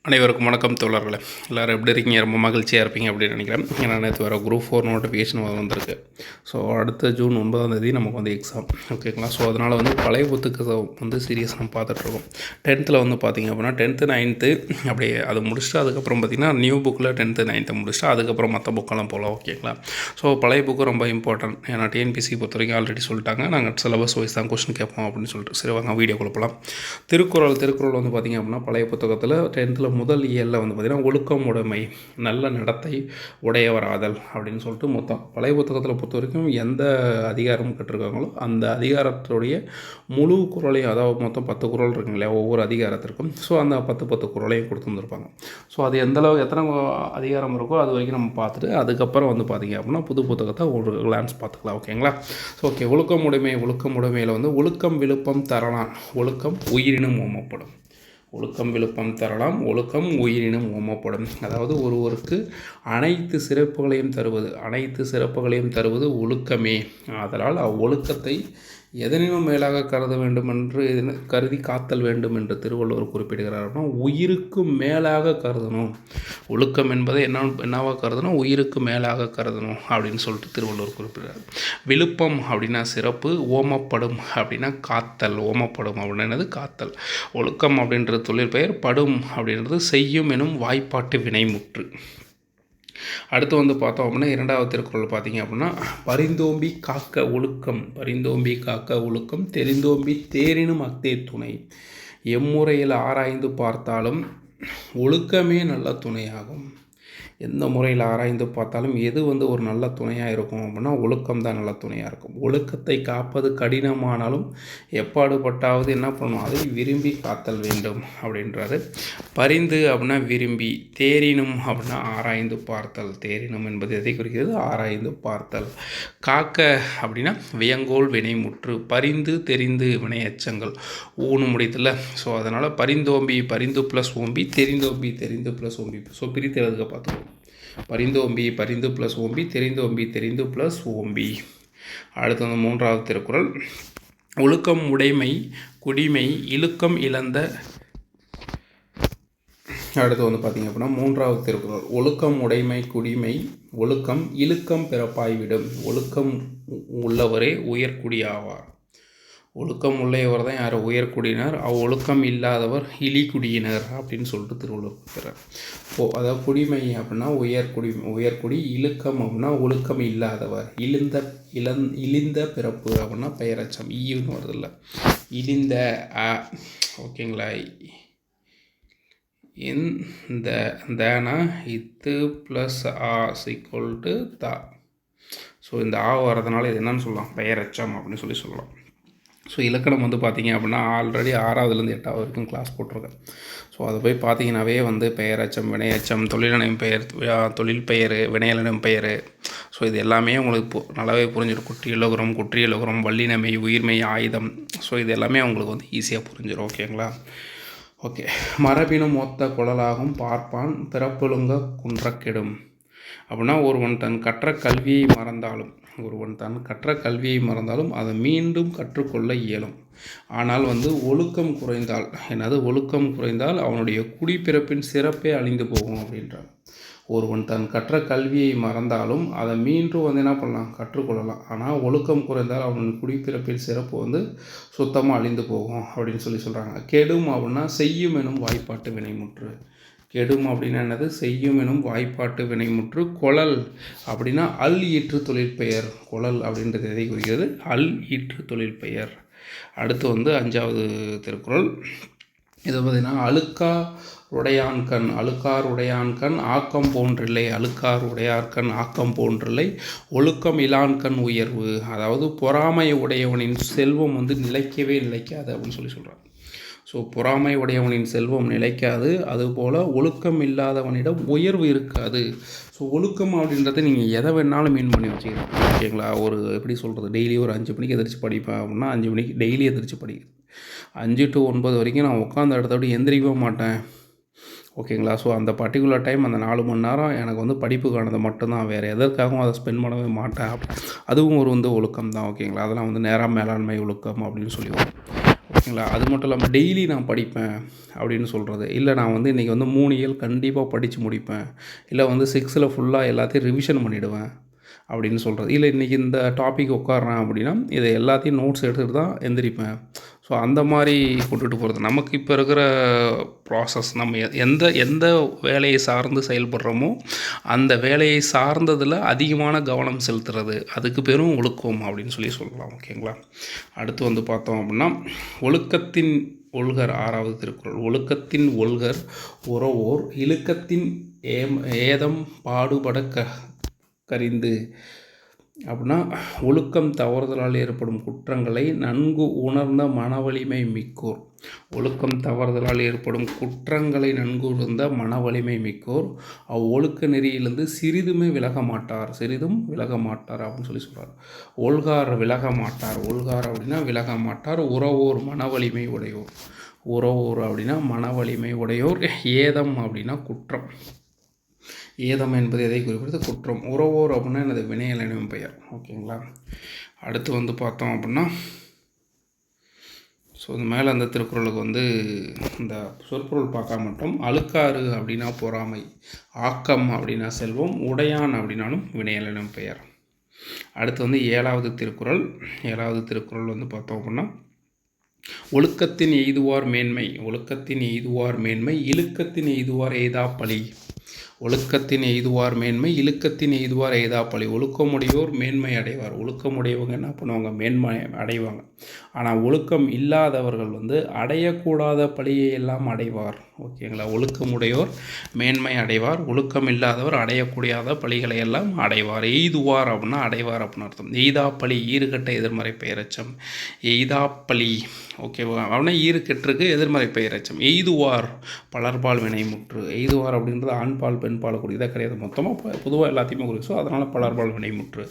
அனைவருக்கும் வணக்கம் தோழர்களே. எல்லோரும் எப்படி இருக்கீங்க? ரொம்ப மகிழ்ச்சியாக இருப்பீங்க அப்படின்னு நினைக்கிறேன். ஏன்னா நேற்று வர குரூப் 4 நோட்டிஃபிகேஷன் வந்திருக்கு. ஸோ அடுத்த ஜூன் 9 நமக்கு வந்து எக்ஸாம், ஓகேங்களா? ஸோ அதனால் வந்து பழைய புத்தகத்தை வந்து சீரியஸ் நம்ம பார்த்துட்ருக்கோம். 10th வந்து பார்த்திங்க அப்படின்னா 10th 9th அப்படியே அதை முடிச்சுட்டு அதுக்கப்புறம் பார்த்திங்கன்னா நியூ புக்கில் 10th 9th முடிச்சுட்டு அதுக்கப்புறம் மற்ற புக்கெல்லாம் போகலாம், ஓகேங்களா? ஸோ பழைய புக்கு ரொம்ப இம்பார்ட்டன்ட். ஏன்னா டிஎன்பிசி பொறுத்த வரைக்கும் ஆல்ரெடி சொல்லிட்டாங்க, நாங்கள் சிலபஸ் வைஸ் தான் கொஸ்டின் கேட்போம் அப்படின்னு சொல்லிட்டு. சரி வாங்க வீடியோ கொடுப்பலாம். திருக்குறள் வந்து பார்த்திங்க அப்படின்னா பழைய புத்தகத்தில் 10th முதல் இயலில் வந்து பார்த்திங்கன்னா ஒழுக்கம் உடைமை நல்ல நடத்தை உடையவராதல் அப்படின்னு சொல்லிட்டு மொத்தம் பழைய புத்தகத்தில் பொறுத்த வரைக்கும் எந்த அதிகாரம் கற்றுருக்காங்களோ அந்த அதிகாரத்துடைய முழு குறளையும், அதாவது மொத்தம் 10 குறள் இருக்குங்க இல்லையா ஒவ்வொரு அதிகாரத்திற்கும். ஸோ அந்த 10 குறளையும் கொடுத்துருந்துருப்பாங்க. ஸோ அது எந்தளவு எத்தனை அதிகாரம் இருக்கோ அது வரைக்கும் நம்ம பார்த்துட்டு அதுக்கப்புறம் வந்து பார்த்திங்க அப்படின்னா புது புத்தகத்தை ஒரு கிளான்ஸ் பார்த்துக்கலாம், ஓகேங்களா? ஸோ ஓகே, ஒழுக்கம் உடைமையில் வந்து ஒழுக்கம் விழுப்பம் தரலாம், ஒழுக்கம் உயிரினும் ஓமப்படும். ஒழுக்கம் விழுப்பம் தரலாம், ஒழுக்கம் உயிரினும் ஓமப்படும். அதாவது ஒருவருக்கு அனைத்து சிறப்புகளையும் தருவது ஒழுக்கமே. ஆதலால் அவ்வொழுக்கத்தை எதனினும் மேலாக கருத வேண்டும் என்று கருதி காத்தல் வேண்டும் என்று திருவள்ளுவர் குறிப்பிடுகிறார்னா உயிருக்கு மேலாக கருதணும். ஒழுக்கம் என்பதை என்னவாக கருதணும்? உயிருக்கு மேலாக கருதணும் அப்படின்னு சொல்லிட்டு திருவள்ளுவர் குறிப்பிடுறார். விழுப்பம் அப்படின்னா சிறப்பு, ஓமப்படும் அப்படின்னா காத்தல். ஓமப்படும் அப்படின்றது காத்தல். ஒழுக்கம் அப்படின்றது தொழிற்பெயர், படும் அப்படின்றது செய்யும் எனும் வாய்ப்பாட்டு வினைமுற்று. அடுத்து வந்து பார்த்தோம் அப்படின்னா 2வது திருக்குறள் பார்த்திங்க அப்படின்னா பரிந்தோம்பி காக்க ஒழுக்கம் தெரிந்தோம்பி தேரினும் அக்தே துணை. எம்முறையில் ஆராய்ந்து பார்த்தாலும் ஒழுக்கமே நல்ல துணையாகும். எந்த முறையில் ஆராய்ந்து பார்த்தாலும் எது வந்து ஒரு நல்ல துணையாக இருக்கும் அப்படின்னா ஒழுக்கம் தான் நல்ல துணையாக இருக்கும். ஒழுக்கத்தை காப்பது கடினமானாலும் எப்பாடுபட்டாவது என்ன பண்ணணும்? அதை விரும்பி காத்தல் வேண்டும் அப்படின்றாரு. பரிந்து அப்படின்னா விரும்பி, தேரினும் அப்படின்னா ஆராய்ந்து பார்த்தல். தேரினும் என்பது எதை குறிக்கிறது? ஆராய்ந்து பார்த்தல். காக்க அப்படின்னா வியங்கோல் வினைமுற்று, பரிந்து தெரிந்து வினையச்சங்கள் ஊனு முடித்தல. ஸோ அதனால் பரிந்து ப்ளஸ் ஓம்பி, தெரிந்து ப்ளஸ் ஓம்பி. ஸோ பிரித்து எழுதுக பார்த்துக்கோம். பரிந்து ப்ளஸ் ஓம்பி, தெரிந்து ப்ளஸ் ஓம்பி. அடுத்து வந்து 3வது திருக்குறள் ஒழுக்கம் உடைமை குடிமை இழுக்கம் இழந்த. அடுத்து வந்து பார்த்திங்க அப்படின்னா 3வது திருக்குறள் ஒழுக்கம் உடைமை குடிமை ஒழுக்கம் இழுக்கம் பிறப்பாய்விடும். ஒழுக்கம் உள்ளவரே உயர்குடி ஆவார். ஒழுக்கம் உள்ளவர் தான் யார்? உயர்குடியினர். ஒழுக்கம் இல்லாதவர் இழிகுடியினர் அப்படின்னு சொல்லிட்டு திருவள்ளுவர் கொடுக்குறார். அதாவது குடிமை அப்படின்னா உயர்குடி, இழுக்கம் அப்படின்னா ஒழுக்கம் இல்லாதவர், இழிந்த பிறப்பு அப்படின்னா பெயரச்சம், ஈன்னு வருதில்ல, இழிந்த ஓகேங்களா? இந்தனா இத்து ப்ளஸ் ஈக்குவல் டு தா. ஸோ இந்த வரதுனால இது என்னன்னு சொல்லலாம்? பெயரச்சம் அப்படின்னு சொல்லலாம். ஸோ இலக்கணம் வந்து பார்த்திங்க அப்படின்னா ஆல்ரெடி 6வதுலேருந்து 8வது வரைக்கும் கிளாஸ் போட்டிருக்கேன். ஸோ அதை போய் பார்த்திங்கனாவே வந்து பெயரச்சம், வினையச்சம், தொழிலனையும் பெயர், தொழில் பெயர், வினையலனும் பெயர். ஸோ இது எல்லாமே உங்களுக்கு நல்லாவே புரிஞ்சிடும். குற்றியலுகரம், வல்லினமை, உயிர்மை, ஆயுதம். ஸோ இது எல்லாமே உங்களுக்கு வந்து ஈஸியாக புரிஞ்சிடும், ஓகேங்களா? ஓகே. மரபினும் ஒத்த குழலாகும் பார்ப்பான் பிறப்பொழுங்க குன்றக்கெடும். அப்படின்னா ஒருவன் தன் கற்ற கல்வியை மறந்தாலும் அதை மீண்டும் கற்றுக்கொள்ள இயலும். ஆனால் வந்து ஒழுக்கம் குறைந்தால் அவனுடைய குடிப்பிறப்பின் சிறப்பே அழிந்து போகும் அப்படின்றார். ஒருவன் தன் கற்ற கல்வியை மறந்தாலும் அதை மீண்டும் வந்து என்ன பண்ணலாம்? கற்றுக்கொள்ளலாம். ஆனால் ஒழுக்கம் குறைந்தால் அவன் குடிப்பிறப்பின் சிறப்பு வந்து சுத்தமாக அழிந்து போகும் அப்படின்னு சொல்கிறாங்க. கெடும் அப்படின்னா செய்யும் எனும் வாய்ப்பாட்டு வினைமுற்று. கெடும் அப்படின்னா என்னது? செய்யும் எனும் வாய்ப்பாட்டு வினைமுற்று. கொளல் அப்படின்னா அல் ஈற்று தொழிற்பெயர். கொளல் அப்படின்றது எதை குறிக்கிறது? அல் ஈற்று தொழிற்பெயர். அடுத்து வந்து 5வது திருக்குறள் இதை பார்த்திங்கன்னா அழுக்கார் உடையான்கண் ஆக்கம் போன்றில்லை ஒழுக்கம் இலான்கண் உயர்வு. அதாவது பொறாமை உடையவனின் செல்வம் வந்து நிலைக்காது அப்படின்னு சொல்கிறார். ஸோ பொறாமை உடையவனின் செல்வம் நிலைக்காது, அதுபோல் ஒழுக்கம் இல்லாதவனிடம் உயர்வு இருக்காது. ஸோ ஒழுக்கம் அப்படின்றத நீங்கள் எதை வேணாலும் மீன் பண்ணி வச்சுக்கலாம், ஓகேங்களா? ஒரு எப்படி சொல்கிறது, டெய்லி ஒரு 5 மணிக்கு எதிர்த்து படிப்பேன் அப்படின்னா 5 மணிக்கு டெய்லி எதிர்த்து படிக்கிறேன். 5 to 9 வரைக்கும் நான் உட்காந்து அடுத்தபடி எந்திரிக்கவே மாட்டேன், ஓகேங்களா? ஸோ அந்த பர்டிகுலர் டைம் அந்த 4 மணி நேரம் எனக்கு வந்து படிப்புக்கானது மட்டும்தான், வேறு எதற்காகவும் அதை ஸ்பெண்ட் பண்ணவே மாட்டேன். அதுவும் ஒரு வந்து ஒழுக்கம் தான், ஓகேங்களா? அதெல்லாம் வந்து நேர மேலாண்மை ஒழுக்கம் அப்படின்னு சொல்லுவோம். ஓகேங்களா. அது மட்டும் இல்லாமல் டெய்லி நான் படிப்பேன் அப்படின்னு சொல்கிறது. இல்லை நான் வந்து இன்றைக்கி வந்து 3 இயல் கண்டிப்பாக படித்து முடிப்பேன். இல்லை வந்து 6ல் ஃபுல்லாக எல்லாத்தையும் ரிவிஷன் பண்ணிவிடுவேன் அப்படின்னு சொல்கிறது. இல்லை இன்றைக்கி இந்த டாபிக் உட்கார்றேன் அப்படின்னா இதை எல்லாத்தையும் நோட்ஸ் எடுத்துகிட்டு தான் எந்திரிப்பேன். ஸோ அந்த மாதிரி கொண்டுட்டு போகிறது. நமக்கு இப்போ இருக்கிற ப்ராசஸ் நம்ம எந்த எந்த வேலையை சார்ந்து செயல்படுறோமோ அந்த வேலையை சார்ந்ததில் அதிகமான கவனம் செலுத்துறது, அதுக்கு பேரும் ஒழுக்கம் அப்படின்னு சொல்லலாம். ஓகேங்களா. அடுத்து வந்து பார்த்தோம் அப்படின்னா ஒழுக்கத்தின் ஒல்கர் 6வது திருக்குறள். ஒழுக்கத்தின் ஒல்கர் உறவோர் இழுக்கத்தின் ஏதம் பாடுபட கரிந்து அப்படின்னா ஒழுக்கம் தவறுதலால் ஏற்படும் குற்றங்களை நன்கு உணர்ந்த மனவலிமை மிக்கோர். ஒழுக்கம் தவறுதலால் ஏற்படும் குற்றங்களை நன்கு உணர்ந்த மனவலிமை மிக்கோர் ஒழுக்க நெறியிலிருந்து சிறிதும் விலக மாட்டார் அப்படின்னு சொல்கிறார். ஒல்கார் விலக மாட்டார். ஒல்கார் அப்படின்னா விலக மாட்டார். உறவோர் மனவலிமை உடையோர். உறவோர் அப்படின்னா மனவலிமை உடையோர். ஏதம் அப்படின்னா குற்றம். ஏதம் என்பது எதை குறிப்பிடுது? குற்றம். உறவோர் அப்படின்னா எனது வினையலனும் பெயர். ஓகேங்களா. அடுத்து வந்து பார்த்தோம் அப்படின்னா ஸோ இந்த மேலே அந்த திருக்குறளுக்கு வந்து இந்த சொற்பொருள் பார்க்க மட்டும் அழுக்காறு அப்படின்னா பொறாமை, ஆக்கம் அப்படின்னா செல்வம், உடையான் அப்படின்னாலும் வினையலனும் பெயர். அடுத்து வந்து 7வது திருக்குறள். 7வது திருக்குறள் வந்து பார்த்தோம் அப்படின்னா ஒழுக்கத்தின் எய்துவார் மேன்மை. ஒழுக்கத்தின் எய்துவார் மேன்மை இழுக்கத்தின் எய்துவார் எய்தா பழி. ஒழுக்கத்தின் எய்துவார் மேன்மை இழுக்கத்தின் எய்துவார் எய்தா பழி. ஒழுக்கமுடையோர் மேன்மை அடைவார். ஒழுக்கமுடையவங்க என்ன பண்ணுவாங்க? மேன்மை அடைவாங்க. ஆனால் ஒழுக்கம் இல்லாதவர்கள் வந்து அடையக்கூடாத பழியை எல்லாம் அடைவார். ஓகேங்களா. ஒழுக்கமுடையோர் மேன்மை அடைவார். ஒழுக்கம் இல்லாதவர் அடையக்கூடாத பழிகளை எல்லாம் அடைவார். எய்துவார் அப்படின்னா அடைவார் அப்படின்னு அர்த்தம். எய்தா பழி ஈறுகட்ட எதிர்மறை பெயரச்சம். எய்தா பழி ஓகேவா அப்படின்னா ஈறுகெட்டிற்கு எதிர்மறை பெயரச்சம். எய்துவார் பலர்பால் வினைமுற்று. எய்துவார் அப்படின்றது ஆண்பால் பெண்பால் கூடியதாக கிடையாது. மொத்தமாக பொதுவாக எல்லாத்தையுமே குறிக்கும். ஸோ அதனால் பலர்பால் வினைமுற்று.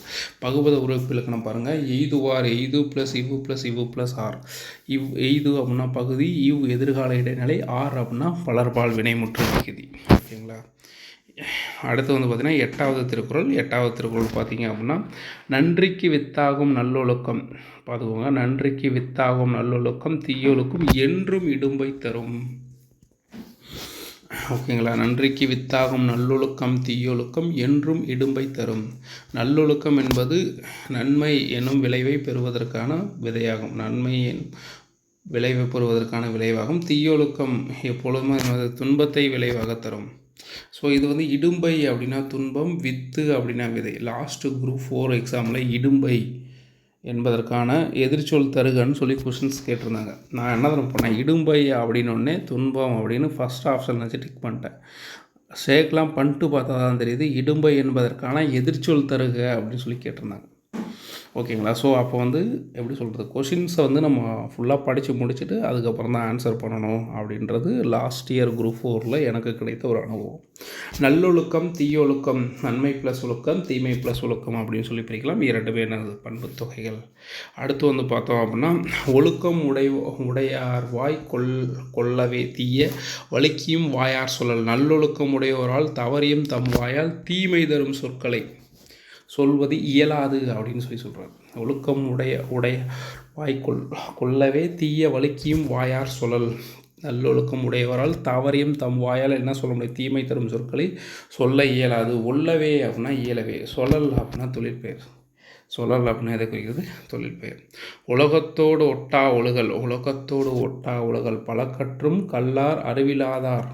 பகுபத உறுப்பு இலக்கணம் பாருங்கள். எய்துவார் எய்து ப்ளஸ் இவ்வு ப்ளஸ் இவ்வு ப்ளஸ் ஆர். எய்து அப்படின்னா பகுதி, இவ் எதிர்கால இடைநிலை, ஆர் அப்படின்னா பலர்பால் வினைமுற்று விகுதி. ஓகேங்களா. அடுத்து வந்து பார்த்திங்கன்னா 8வது திருக்குறள். 8வது திருக்குறள் பார்த்திங்க அப்படின்னா நன்றிக்கு வித்தாகும் நல்லொழுக்கம். பார்த்துக்கோங்க. நன்றிக்கு வித்தாகும் நல்லொழுக்கம் தீயொழுக்கம் என்றும் இடும்பை தரும். ஓகேங்களா. நன்றிக்கு வித்தாகும் நல்லொழுக்கம் தீயொழுக்கம் என்றும் இடும்பை தரும். நல்லொழுக்கம் என்பது நன்மை எனும் விளைவை பெறுவதற்கான விதையாகும். நன்மை விளைவை பெறுவதற்கான விளைவாகும். தீயொழுக்கம் எப்பொழுதுமே துன்பத்தை விளைவாக தரும். ஸோ இது வந்து இடும்பை அப்படின்னா துன்பம், வித்து அப்படின்னா விதை. லாஸ்ட்டு குரூப் 4 எக்ஸாமில் இடும்பை என்பதற்கான எதிர்ச்சொல் தருகன்னு சொல்லி கொஷின்ஸ் கேட்டிருந்தாங்க. நான் என்ன பண்ணேன்? இடும்பை அப்படின்னொடனே துன்பம் அப்படின்னு ஃபஸ்ட் ஆப்ஷன் வச்சு டிக் பண்ணிட்டேன். ஷேக்லாம் பண்ணிட்டு பார்த்தா தான் தெரியுது இடும்பை என்பதற்கான எதிர்ச்சொல் தருக அப்படின்னு சொல்லி கேட்டிருந்தாங்க. ஓகேங்களா. ஸோ அப்போ வந்து எப்படி சொல்கிறது, கொஷின்ஸை வந்து நம்ம ஃபுல்லாக படித்து முடிச்சுட்டு அதுக்கப்புறம் தான் ஆன்சர் பண்ணணும் அப்படின்றது லாஸ்ட் இயர் குரூப் 4ல் எனக்கு கிடைத்த ஒரு அனுபவம். நல்லொழுக்கம் தீயொழுக்கம், நன்மை ப்ளஸ் ஒழுக்கம் தீமை ப்ளஸ் ஒழுக்கம் அப்படின்னு சொல்லி பிரிக்கலாம். 2 எனது பண்பு தொகைகள். அடுத்து வந்து பார்த்தோம் அப்படின்னா ஒழுக்கம் உடையார் வாய் கொள்ளவே தீய வழுக்கியும் வாயார் சொல்லல். நல்லொழுக்கம் உடையோரால் தவறியும் தம் வாயால் தீமை தரும் சொற்களை சொல்வது இயலாது அப்படின்னு சொல்கிறார். ஒழுக்கம் உடைய வாய் கொள்ளவே தீய வழுக்கியும் வாயார் சொல்லல். நல்லொழுக்கம் உடையவரால் தவறியும் தம் வாயால் என்ன சொல்ல முடியும்? தீமை தரும் சொற்களை சொல்ல இயலாது. ஒல்லவே அப்படின்னா இயலவே. சொல்லல் அப்படின்னா தொழிற்பெயர். சொல்லல் அப்படின்னா எதை குறிக்கிறது? தொழிற்பெயர். உலகத்தோடு ஒட்டா ஒழுகல். உலகத்தோடு ஒட்டா ஒழுகல் பலக்கற்றும் கல்லார் அறிவிலாதார்.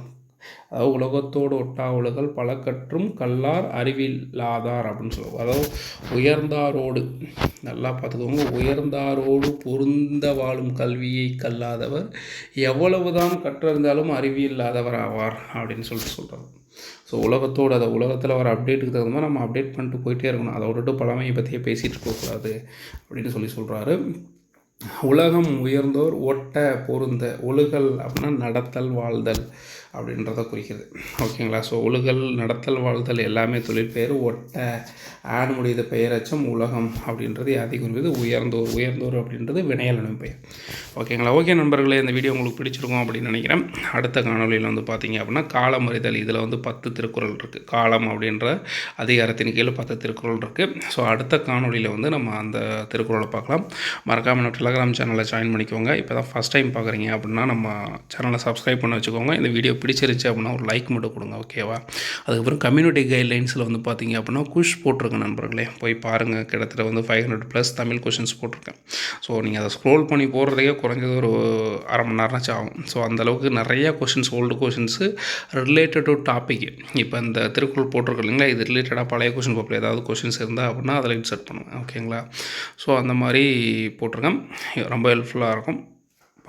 அதாவது உலகத்தோடு ஒட்டா ஒழுகல் பலக்கற்றும் கல்லார் அறிவில்லாதார் அப்படின்னு சொல்லுவோம். அதாவது உயர்ந்தாரோடு, நல்லா பார்த்துக்கோங்க, உயர்ந்தாரோடு பொருந்த வாழும் கல்வியை கல்லாதவர் எவ்வளவுதான் கற்றிருந்தாலும் அறிவியல்லாதவர் ஆவார் அப்படின்னு சொல்கிறார். ஸோ உலகத்தோடு அதை உலகத்தில் வர அப்டேட்டுக்கு தகுந்த மாதிரி நம்ம அப்டேட் பண்ணிட்டு போயிட்டே இருக்கணும். அதை விட்டுட்டு பழமையை பற்றியே பேசிகிட்டு இருக்கக்கூடாது அப்படின்னு சொல்கிறாரு. உலகம் உயர்ந்தோர் ஒட்ட பொருந்த ஒழுகல் அப்படின்னா நடத்தல் வாழ்தல். அப்படின்றத குறிக்கிறது. ஓகேங்களா? ஸோ ஒழுகல், நடத்தல், வாழ்தல் எல்லாமே தொழில் பெயர். ஒட்ட ஆடு முடியுது பெயரச்சம் உலகம் அப்படின்றது யாதை குறிப்பது உயர்ந்தோர். உயர்ந்தோர் அப்படின்றது வினையலனும் பெயர். ஓகேங்களா? ஓகே நண்பர்களே, இந்த வீடியோ உங்களுக்கு பிடிச்சிருக்கும் அப்படின்னு நினைக்கிறேன். அடுத்த காணொலியில் வந்து பார்த்தீங்க அப்படின்னா காலம் அறிதல். இதில் வந்து 10 திருக்குறள் இருக்குது. காலம் அப்படின்ற அதிகாரத்தின் கீழே 10 திருக்குறள் இருக்குது. ஸோ அடுத்த காணொலியில் வந்து நம்ம அந்த திருக்குறளை பார்க்கலாம். மறக்காமல் நம்ம டெலகிராம் சேனலை ஜாயின் பண்ணிக்கோங்க. இப்போ தான் ஃபஸ்ட் டைம் பார்க்குறீங்க அப்படின்னா நம்ம சேனலை சப்ஸ்கிரைப் பண்ண வச்சுக்கோங்க. இந்த வீடியோ பிடிச்சிருந்துச்சு அப்படின்னா ஒரு லைக் மட்டும் கொடுங்க. ஓகேவா? அதுக்கப்புறம் கம்யூனிட்டி கைட்லைன்ஸில் வந்து பார்த்தீங்க அப்படின்னா குஷ் போட்டிருக்கேன் நண்பர்களே, போய் பாருங்கள். கிட்டத்தட்ட வந்து 500+ தமிழ் கொஷின்ஸ் போட்டிருக்கேன். ஸோ நீங்கள் அதை ஸ்க்ரோல் பண்ணி போடுறதுக்கே குறைஞ்சது ஒரு அரை மணி நேரம்னாச்சும் ஆகும். ஸோ அந்தளவுக்கு நிறையா questions, old questions related to topic. இப்போ இந்த திருக்குறள் போட்டிருக்கு இல்லைங்களா, இது ரிலேட்டடாக பழைய கொஷின் பேப்பர் ஏதாவது கொஷின்ஸ் இருந்தால் அப்படின்னா அதில் இன்சர்ட் பண்ணுவேன். ஓகேங்களா? ஸோ அந்த மாதிரி போட்டிருக்கேன். ரொம்ப ஹெல்ப்ஃபுல்லாக இருக்கும்.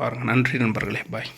பாருங்கள். நன்றி நண்பர்களே. பாய்.